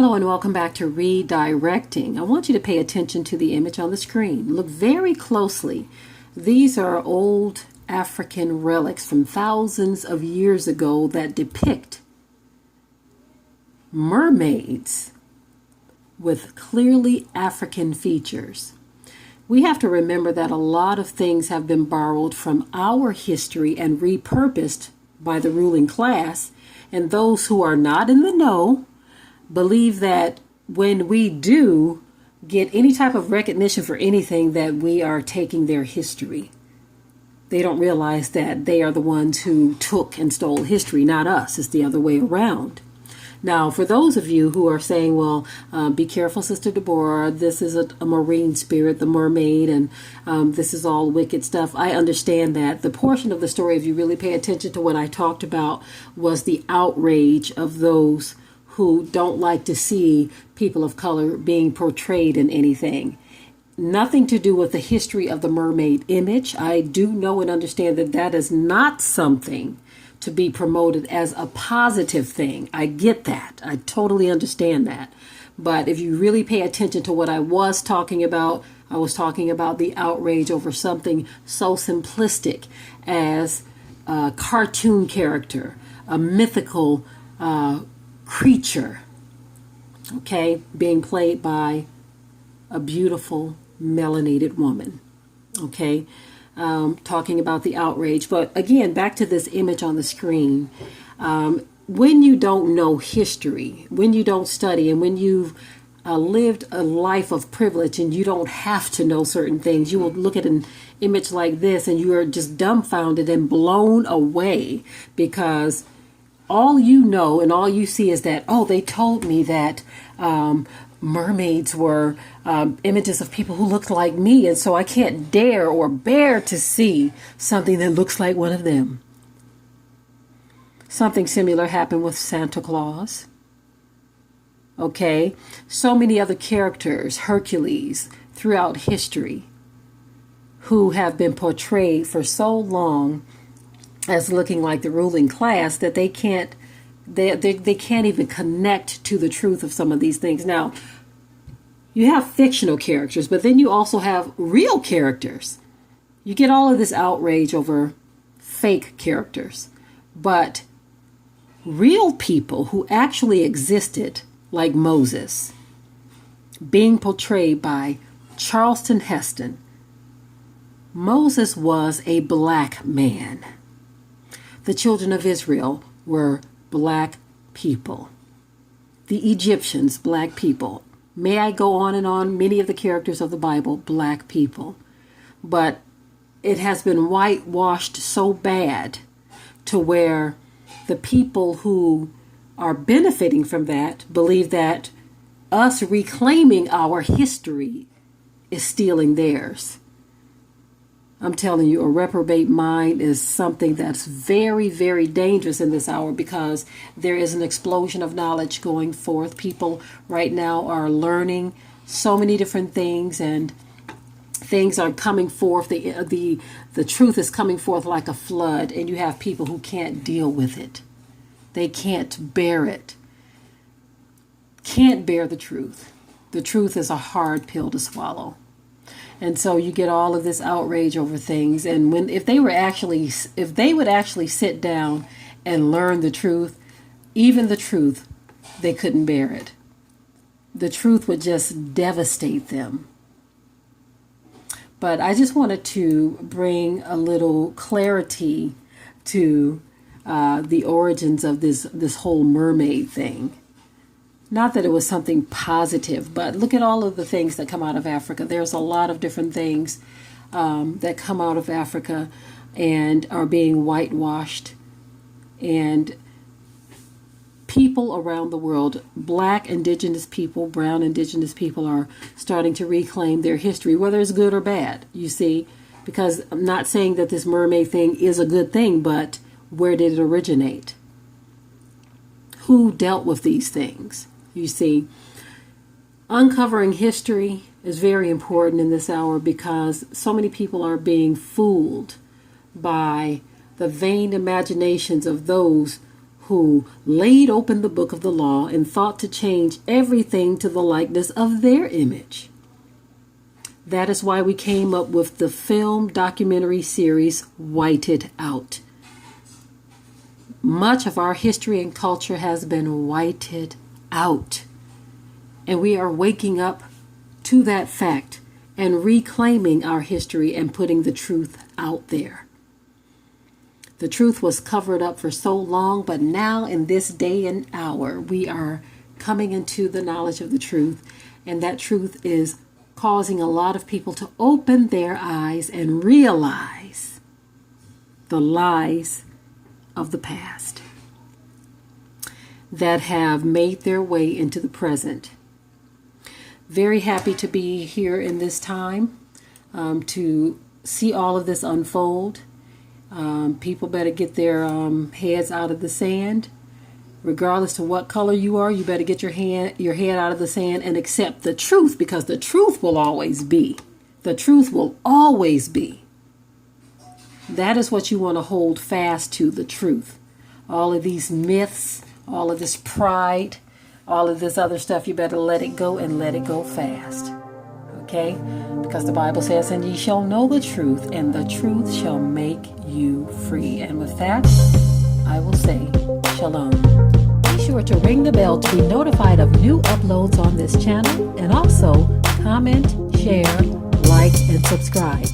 Hello and welcome back to Redirecting. I want you to pay attention to the image on the screen. Look very closely. These are old African relics from thousands of years ago that depict mermaids with clearly African features. We have to remember that a lot of things have been borrowed from our history and repurposed by the ruling class, and those who are not in the know believe that when we do get any type of recognition for anything, that we are taking their history. They don't realize that they are the ones who took and stole history, not us. It's the other way around. Now, for those of you who are saying, well, be careful, Sister Deborah, this is a marine spirit, the mermaid, and this is all wicked stuff. I understand that. The portion of the story, if you really pay attention to what I talked about, was the outrage of those who don't like to see people of color being portrayed in anything. Nothing to do with the history of the mermaid image. I do know and understand that that is not something to be promoted as a positive thing. I get that. I totally understand that. But if you really pay attention to what I was talking about, I was talking about the outrage over something so simplistic as a cartoon character, a mythical creature, okay, being played by a beautiful melanated woman, okay, talking about the outrage. But again, back to this image on the screen. When you don't know history, when you don't study, and when you've lived a life of privilege and you don't have to know certain things, you will look at an image like this and you are just dumbfounded and blown away, because all you know and all you see is that, oh, they told me that mermaids were images of people who looked like me, and so I can't dare or bear to see something that looks like one of them. Something similar happened with Santa Claus. Okay, so many other characters, Hercules, throughout history, who have been portrayed for so long as looking like the ruling class that they can't even connect to the truth of some of these things. Now, you have fictional characters, but then you also have real characters. You get all of this outrage over fake characters, but real people who actually existed, like Moses, being portrayed by Charlton Heston. Moses was a black man. The children of Israel were black people. The Egyptians, black people. May I go on and on? Many of the characters of the Bible, black people. But it has been whitewashed so bad to where the people who are benefiting from that believe that us reclaiming our history is stealing theirs. I'm telling you, a reprobate mind is something that's very, very dangerous in this hour, because there is an explosion of knowledge going forth. People right now are learning so many different things, and things are coming forth. The truth is coming forth like a flood, and you have people who can't deal with it. They can't bear it. Can't bear the truth. The truth is a hard pill to swallow. And so you get all of this outrage over things. And if they would actually sit down and learn the truth, even the truth, they couldn't bear it. The truth would just devastate them. But I just wanted to bring a little clarity to the origins of this whole mermaid thing. Not that it was something positive, but look at all of the things that come out of Africa. There's a lot of different things that come out of Africa and are being whitewashed. And people around the world, black indigenous people, brown indigenous people, are starting to reclaim their history, whether it's good or bad, you see. Because I'm not saying that this mermaid thing is a good thing, but where did it originate? Who dealt with these things? You see, uncovering history is very important in this hour, because so many people are being fooled by the vain imaginations of those who laid open the book of the law and thought to change everything to the likeness of their image. That is why we came up with the film documentary series Whited Out. Much of our history and culture has been whited out. And we are waking up to that fact and reclaiming our history and putting the truth out there. The truth was covered up for so long, but now in this day and hour, we are coming into the knowledge of the truth. And that truth is causing a lot of people to open their eyes and realize the lies of the past that have made their way into the present. Very happy to be here in this time to see all of this unfold. People better get their heads out of the sand. Regardless of what color you are, you better get your head out of the sand and accept the truth, because the truth will always be. The truth will always be. That is what you want to hold fast to, the truth. All of these myths, all of this pride, all of this other stuff, you better let it go and let it go fast. Okay? Because the Bible says, and ye shall know the truth, and the truth shall make you free. And with that, I will say, shalom. Be sure to ring the bell to be notified of new uploads on this channel, and also comment, share, like, and subscribe.